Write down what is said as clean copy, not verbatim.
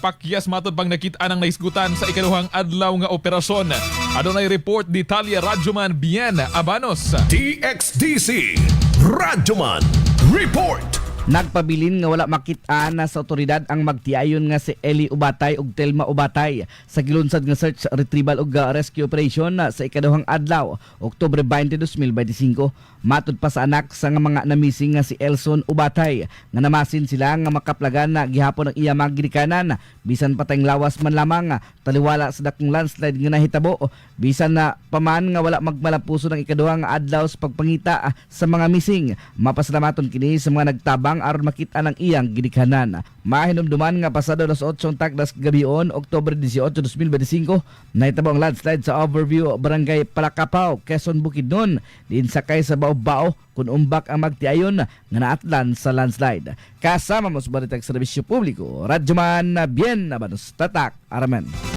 Pakyas matod pang Nakit-An ang naisgutan sa Ikaduhang Adlaw nga operasyon. Adunay report detalye Radyoman Bien Abanos. DXDC Radyoman Report. Nagpabilin nga wala makit-an sa otoridad ang magtiayon nga si Elle Ubatay ug Telma Ubatay sa gilunsad nga search, retrieval ug rescue operation sa Ikaduhang Adlaw, Oktubre 20, 2025. Matud pa sa anak sa nga mga namising nga si Elle Ubatay nga namasin sila nga makaplagan na gihapon ang iya mga ginikanan bisan patayng lawas man lamang taliwala sa dakong landslide nga nahitabo bisan na paman nga wala magmalapuso ng Ikaduhang Adlaw sa pagpangita sa mga missing. Mapasalamaton kini sa mga nagtabang aron makita ng iyang ginikanan. Mahinumduman nga pasado las 8 takdas gabion, Oktubre 18, 2025, nahitabo ang landslide sa Overview, Barangay Palakapaw, Quezon Bukidnon. Diin sakay sa bao kung umbak ang magtiayon nga naatlan sa landslide. Kasama mo sa balitang serbisyo publiko, Radyoman Bien Abanos, Tatak Aramen.